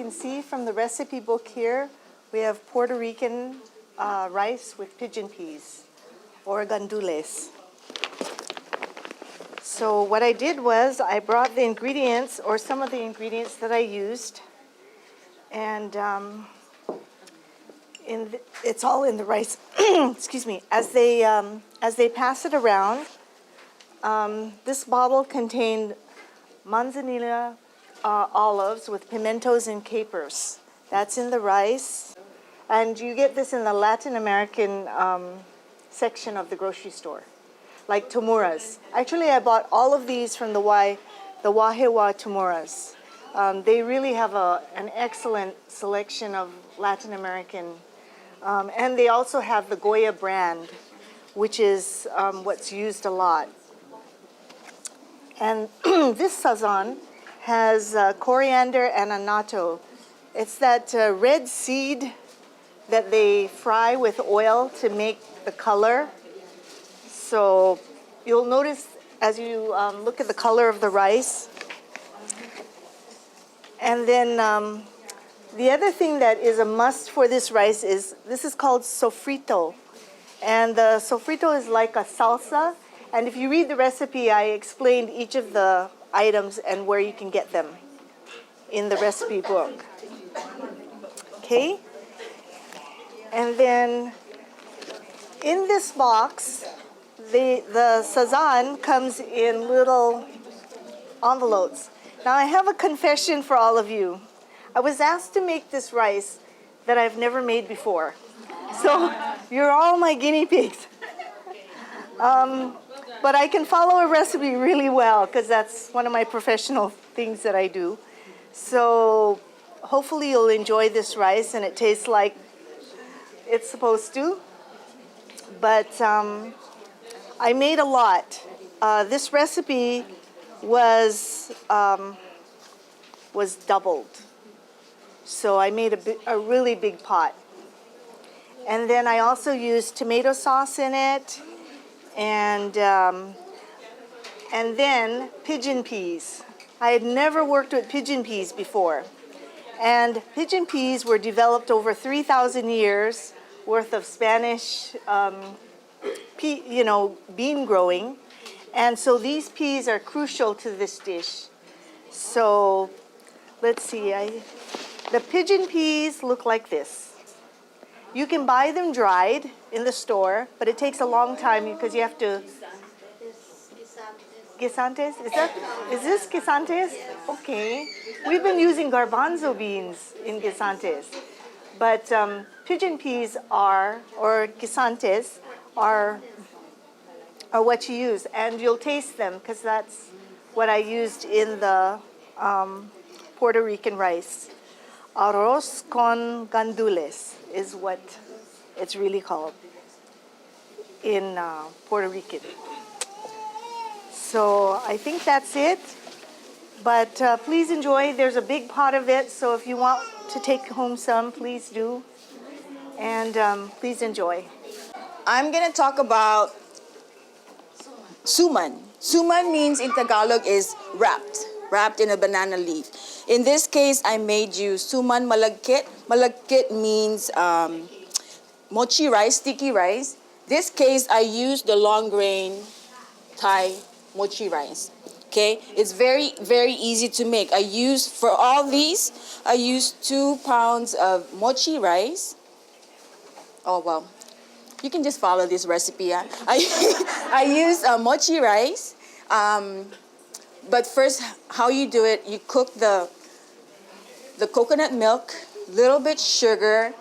can see from the recipe book here, we have Puerto Rican rice with pigeon peas, or gandules. So what I did was I brought the ingredients, or some of the ingredients that I used, and it's all in the rice. Excuse me. As they pass it around, this bottle contained manzanilla olives with pimentos and capers. That's in the rice. And you get this in the Latin American section of the grocery store, like tomuras. Actually, I bought all of these from the Wahewa tomuras. They really have an excellent selection of Latin American, and they also have the Goya brand, which is what's used a lot. And this sazon has coriander and annatto. It's that red seed that they fry with oil to make the color. So you'll notice as you look at the color of the rice. And then the other thing that is a must for this rice is, this is called sofrito. And the sofrito is like a salsa. And if you read the recipe, I explained each of the items and where you can get them in the recipe book. Okay? And then in this box, the sazan comes in little envelopes. Now I have a confession for all of you. I was asked to make this rice that I've never made before. So you're all my guinea pigs. But I can follow a recipe really well because that's one of my professional things that I do. So hopefully you'll enjoy this rice and it tastes like it's supposed to. But I made a lot. This recipe was doubled. So I made a really big pot. And then I also used tomato sauce in it, and then pigeon peas. I had never worked with pigeon peas before. And pigeon peas were developed over 3,000 years worth of Spanish bean growing. And so these peas are crucial to this dish. So let's see, the pigeon peas look like this. You can buy them dried in the store, but it takes a long time because you have to... Guisantes? Is this guisantes? Okay. We've been using garbanzo beans in guisantes. But pigeon peas or guisantes are what you use. And you'll taste them because that's what I used in the Puerto Rican rice. Arroz con gandules is what it's really called in Puerto Rican. So I think that's it. But please enjoy. There's a big pot of it, so if you want to take home some, please do. And please enjoy. I'm going to talk about suman. Suman means in Tagalog is wrapped in a banana leaf. In this case, I made you suman malagkit. Malagkit means mochi rice, sticky rice. This case, I used the long grain Thai mochi rice. Okay, it's very, very easy to make. For all these, I used 2 pounds of mochi rice. Oh, well, you can just follow this recipe. Yeah? I use mochi rice. But first, how you do it, you cook the coconut milk, little bit sugar,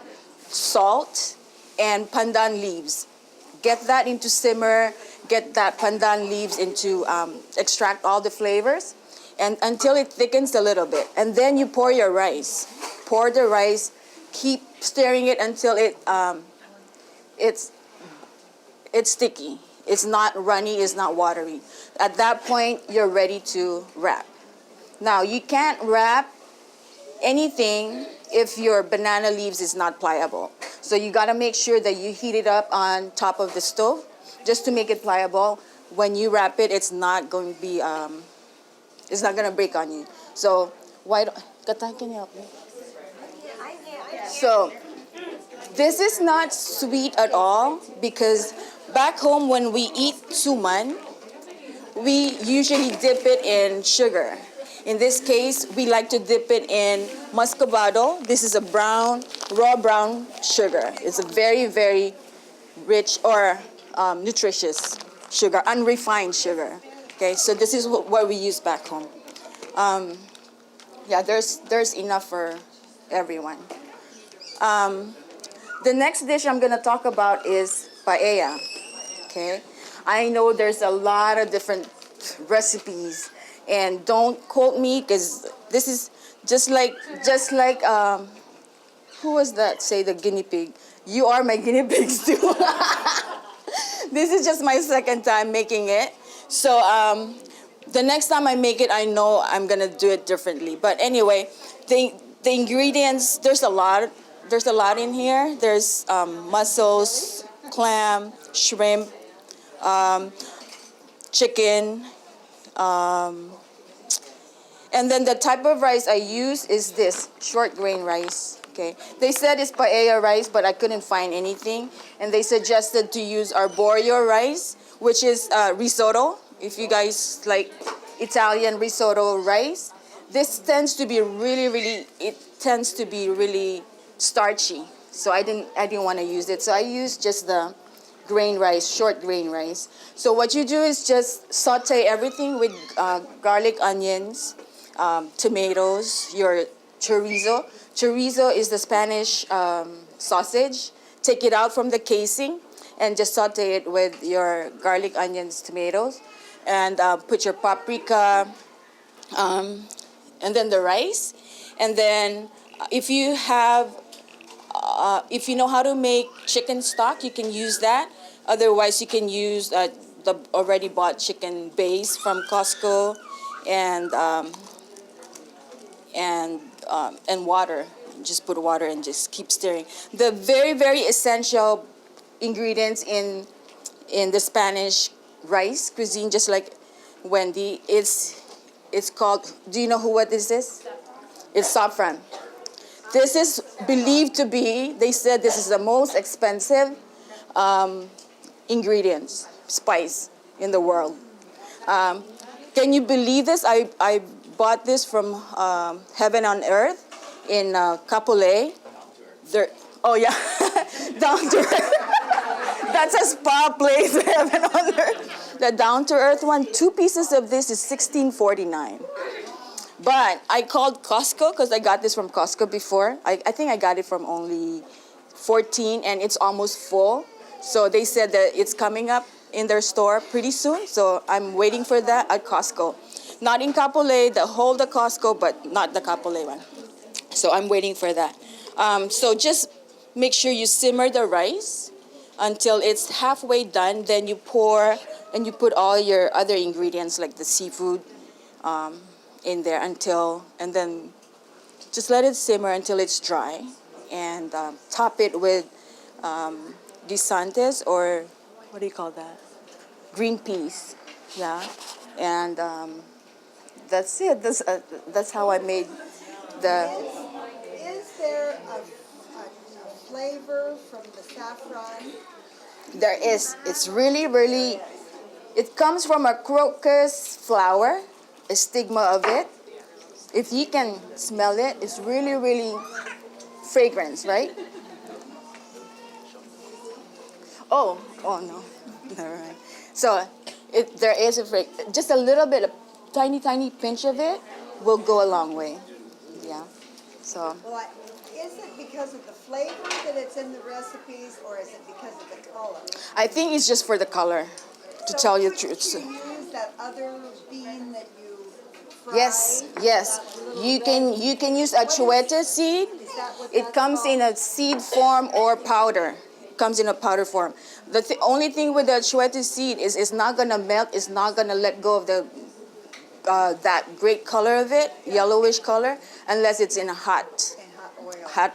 salt, and pandan leaves. Get that into simmer. Get that pandan leaves into, extract all the flavors, and until it thickens a little bit. And then you pour your rice. Pour the rice, keep stirring it until it's sticky. It's not runny, it's not watery. At that point, you're ready to wrap. Now, you can't wrap anything if your banana leaves is not pliable. So you gotta make sure that you heat it up on top of the stove, just to make it pliable. When you wrap it, it's not going to be, it's not going to break on you. So, Katay, can you help me? So this is not sweet at all because back home when we eat suman, we usually dip it in sugar. In this case, we like to dip it in muscovado. This is a raw brown sugar. It's a very, very rich or nutritious sugar, unrefined sugar. Okay, so this is what we use back home. Yeah, there's enough for everyone. The next dish I'm gonna talk about is paella. Okay, I know there's a lot of different recipes, and don't quote me because this is just like who was that? Say the guinea pig. You are my guinea pigs too. This is just my second time making it, so the next time I make it, I know I'm gonna do it differently. But anyway, the ingredients, there's a lot. There's a lot in here. There's mussels, clam, shrimp, chicken, and then the type of rice I use is this short grain rice. Okay, they said it's paella rice, but I couldn't find anything, and they suggested to use arborio rice, which is risotto. If you guys like Italian risotto rice, this tends to be really starchy. So I didn't want to use it. So I used just the grain rice, short grain rice. So what you do is just saute everything with garlic, onions, tomatoes, your chorizo. Chorizo is the Spanish sausage. Take it out from the casing and just saute it with your garlic, onions, tomatoes, and put your paprika, and then the rice. And then if you know how to make chicken stock, you can use that. Otherwise, you can use the already bought chicken base from Costco, and water. Just put water and just keep stirring. The very, very essential ingredients in the Spanish rice cuisine, just like Wendy, it's called. Do you know what this is? It's saffron. This is believed to be. They said this is the most expensive ingredients, spice in the world. Can you believe this? I bought this from Heaven on Earth in Kapolei. Oh yeah, down to earth. That's a spa place, Heaven on Earth. The down to earth one, 2 pieces of this is $16.49. But I called Costco because I got this from Costco before. I think I got it from only 14 and it's almost full. So they said that it's coming up in their store pretty soon. So I'm waiting for that at Costco. Not in Kapolei, the Costco, but not the Kapolei one. So I'm waiting for that. So just make sure you simmer the rice until it's halfway done. Then you pour and you put all your other ingredients like the seafood in there and then just let it simmer until it's dry, and top it with guisantes, or what do you call that? Green peas, yeah, and that's it. That's how I made the. Is there a flavor from the saffron? There is. It's really, really. It comes from a crocus flower, a stigma of it. If you can smell it, it's really, really fragrance, right? Oh no, never mind. So there is just a little bit, a tiny pinch of it will go a long way. Yeah. So. Well, is it because of the flavor that it's in the recipes, or is it because of the color? I think it's just for the color, to tell you the truth. So you use that other bean that you fry? Yes. You can use achuete seed. It comes in a seed form or powder. It comes in a powder form. The only thing with the achuete seed is it's not gonna melt. It's not gonna let go of the that great color of it, yellowish color, unless it's in a hot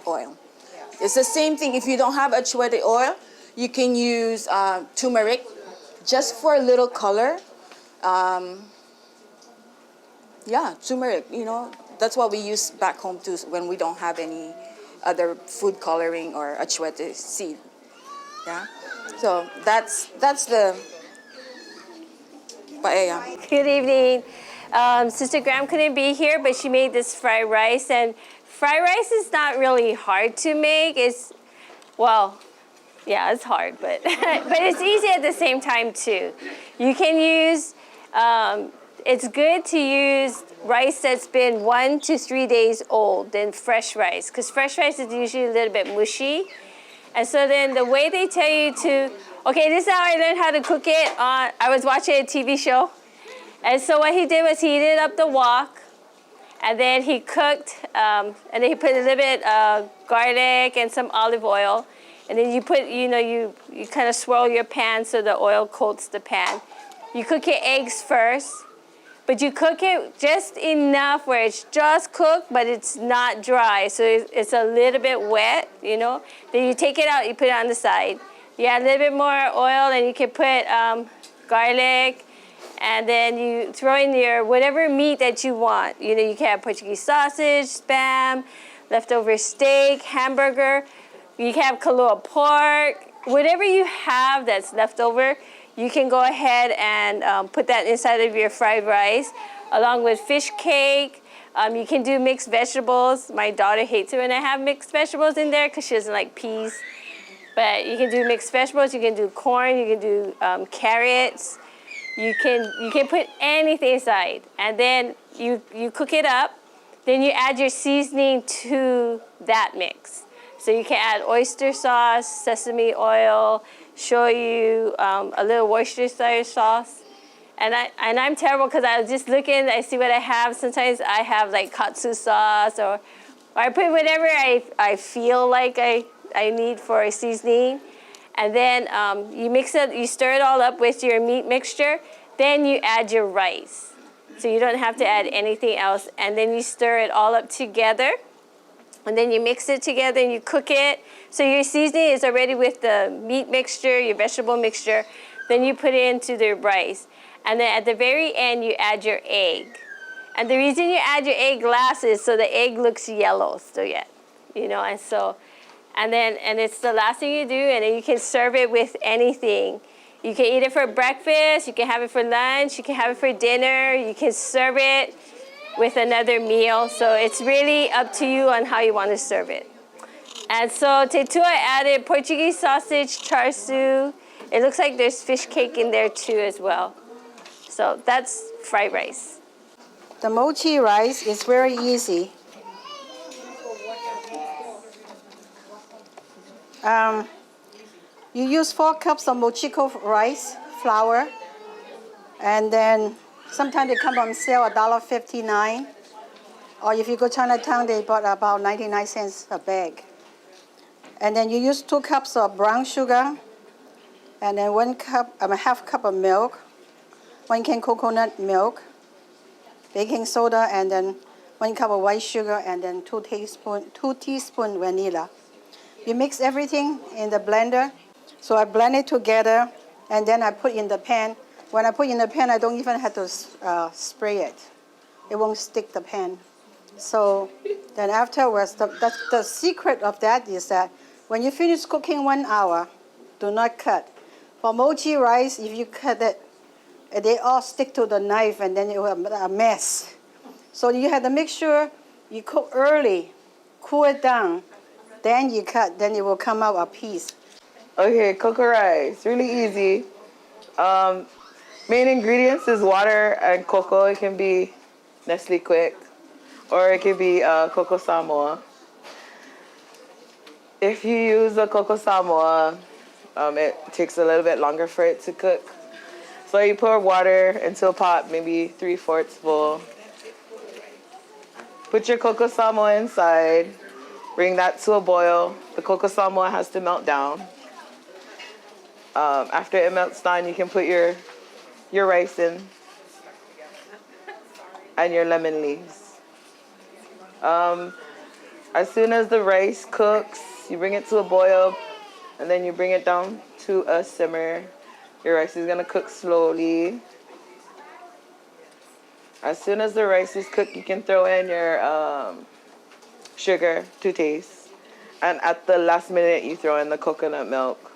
oil. Yeah. It's the same thing. If you don't have achuete oil, you can use turmeric, just for a little color. Yeah, turmeric. That's what we use back home too when we don't have any other food coloring or achuete seed. Yeah. So that's the paella. Good evening. Sister Graham couldn't be here, but she made this fried rice. And fried rice is not really hard to make. It's, well, yeah, it's hard, but, but it's easy at the same time, too. You can use, it's good to use rice that's been 1 to 3 days old than fresh rice, because fresh rice is usually a little bit mushy. And so then the way they tell you to, okay, this is how I learned how to cook it. I was watching a TV show. And so what he did was he heated up the wok, and then he cooked, and then he put a little bit of garlic and some olive oil. And then you put, you kind of swirl your pan so the oil coats the pan. You cook your eggs first, but you cook it just enough where it's just cooked, but it's not dry. So it's a little bit wet, Then you take it out, you put it on the side. You add a little bit more oil, and you can put garlic, and then you throw in your whatever meat that you want. You can have Portuguese sausage, Spam, leftover steak, hamburger. You can have Kahlua pork. Whatever you have that's left over, you can go ahead and put that inside of your fried rice, along with fish cake. You can do mixed vegetables. My daughter hates it when I have mixed vegetables in there because she doesn't like peas. But you can do mixed vegetables. You can do corn. You can do carrots. You can put anything inside, and then you cook it up. Then you add your seasoning to that mix. So you can add oyster sauce, sesame oil, shoyu, a little Worcestershire sauce. And I'm terrible because I was just looking, I see what I have. Sometimes I have like katsu sauce, or I put whatever I feel like I need for a seasoning. And then you mix it, you stir it all up with your meat mixture. Then you add your rice. So you don't have to add anything else. And then you stir it all up together. And then you mix it together and you cook it. So your seasoning is already with the meat mixture, your vegetable mixture. Then you put it into the rice. And then at the very end, you add your egg. And the reason you add your egg last is so the egg looks yellow still yet, and so, and it's the last thing you do, and then you can serve it with anything. You can eat it for breakfast, you can have it for lunch, you can have it for dinner, you can serve it with another meal. So it's really up to you on how you want to serve it. And so Tetua added Portuguese sausage, char siu. It looks like there's fish cake in there too as well. So that's fried rice. The mochi rice is very easy. You use 4 cups of mochiko rice flour, and then sometimes they come on sale $1.59, or if you go Chinatown, they bought about 99 cents a bag. And then you use 2 cups of brown sugar, and then half cup of milk, 1 can coconut milk, baking soda, and then 1 cup of white sugar, and then 2 teaspoons vanilla. You mix everything in the blender. So I blend it together, and then I put in the pan. When I put in the pan, I don't even have to spray it. It won't stick the pan. So then afterwards, the secret of that is that when you finish cooking 1 hour, do not cut. For mochi rice, if you cut it, they all stick to the knife, and then it will be a mess. So you have to make sure you cook early, cool it down, then you cut, then it will come out a piece. Okay, cocoa rice, really easy. Main ingredients is water and cocoa. It can be Nestle Quick, or it can be Cocoa Samoa. If you use a Cocoa Samoa, it takes a little bit longer for it to cook. So you pour water into a pot, maybe 3/4 full. Put your Cocoa Samoa inside. Bring that to a boil. The Cocoa Samoa has to melt down. After it melts down, you can put your rice in and your lemon leaves. As soon as the rice cooks, you bring it to a boil, and then you bring it down to a simmer. Your rice is gonna cook slowly. As soon as the rice is cooked, you can throw in your sugar to taste. And at the last minute, you throw in the coconut milk.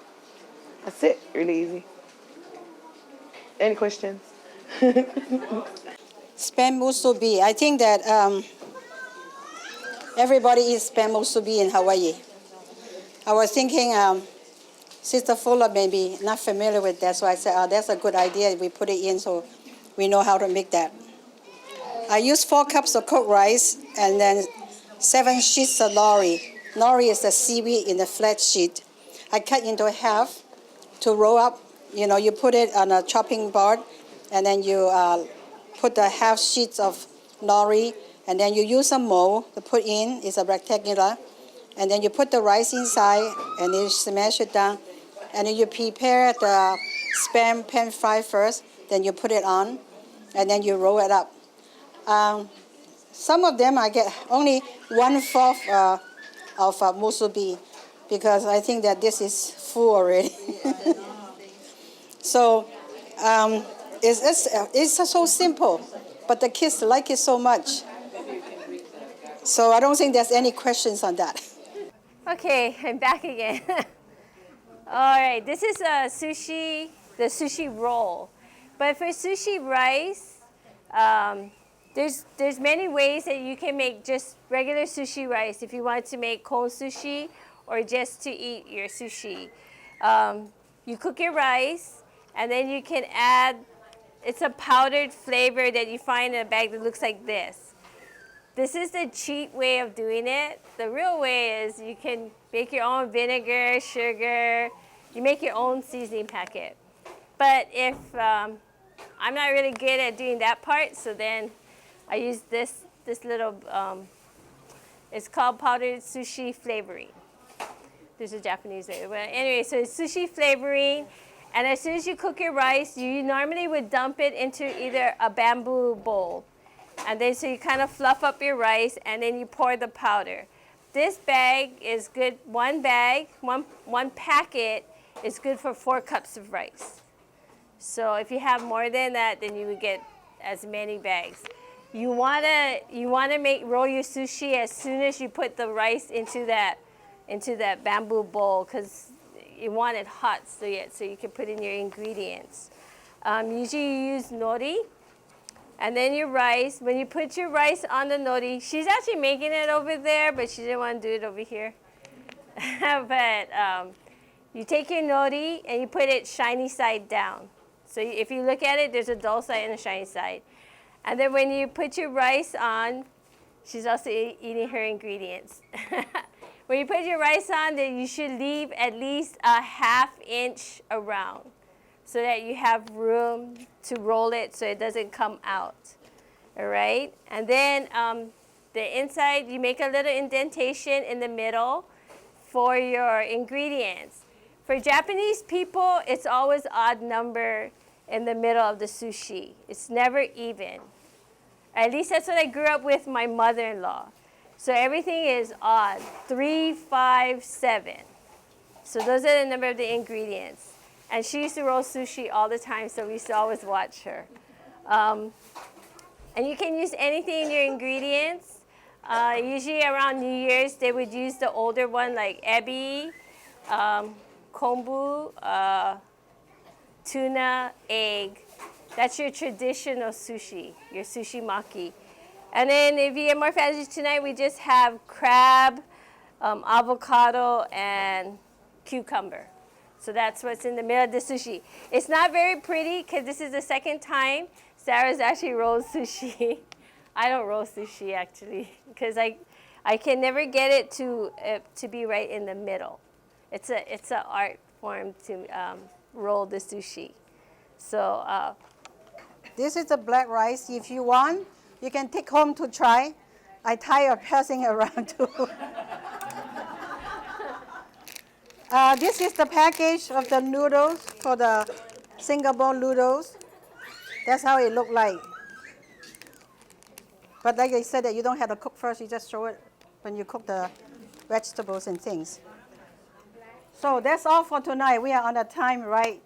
That's it. Really easy. Any questions? Spam musubi. I think that everybody eats spam musubi in Hawaii. I was thinking Sister Fuller may be not familiar with that, so I said, oh, that's a good idea. We put it in so we know how to make that. I use 4 cups of cooked rice and then 7 sheets of nori. Nori is the seaweed in the flat sheet. I cut into half to roll up. You know, you put it on a chopping board, and then you put the half sheets of nori, and then you use a mold to put in. It's a rectangular. And then you put the rice inside, and you smash it down. And then you prepare the spam pan fry first, then you put it on, and then you roll it up. Some of them I get only 1/4 of musubi because I think that this is full already. So it's so simple, but the kids like it so much. So I don't think there's any questions on that. Okay, I'm back again. All right, this is the sushi roll. But for sushi rice, there's many ways that you can make just regular sushi rice if you want to make cold sushi or just to eat your sushi. You cook your rice, and then you can add, it's a powdered flavor that you find in a bag that looks like this. This is the cheap way of doing it. The real way is you can make your own vinegar, sugar, you make your own seasoning packet. But if I'm not really good at doing that part, so then I use this little, it's called powdered sushi flavoring. There's a Japanese name. But anyway, so it's sushi flavoring. And as soon as you cook your rice, you normally would dump it into either a bamboo bowl. And then so you kind of fluff up your rice, and then you pour the powder. This bag is good, one packet is good for 4 cups of rice. So if you have more than that, then you would get as many bags. You wanna roll your sushi as soon as you put the rice into that bamboo bowl, because you want it hot so you can put in your ingredients. Usually you use nori, and then your rice. When you put your rice on the nori, she's actually making it over there, but she didn't want to do it over here. But you take your nori and you put it shiny side down. So if you look at it, there's a dull side and a shiny side. And then when you put your rice on, she's also eating her ingredients. When you put your rice on, then you should leave at least a 1/2 inch around so that you have room to roll it so it doesn't come out. All right? And then the inside, you make a little indentation in the middle for your ingredients. For Japanese people, it's always odd number in the middle of the sushi. It's never even. At least that's what I grew up with my mother-in-law. So everything is odd, 3, 5, 7. So those are the number of the ingredients. And she used to roll sushi all the time, so we used to always watch her. And you can use anything in your ingredients. Usually around New Year's, they would use the older one like ebi, kombu, tuna, egg. That's your traditional sushi, your sushi maki. And then if you get more fancy tonight, we just have crab, avocado, and cucumber. So that's what's in the middle of the sushi. It's not very pretty because this is the second time Sarah's actually rolled sushi. I don't roll sushi actually because I can never get it to be right in the middle. It's an art form to roll the sushi. So This is the black rice. If you want, you can take home to try. I tire of passing around too. This is the package of the noodles for the Singapore noodles. That's how it looked like. But like I said, that you don't have to cook first. You just show it when you cook the vegetables and things. So that's all for tonight. We are on a time right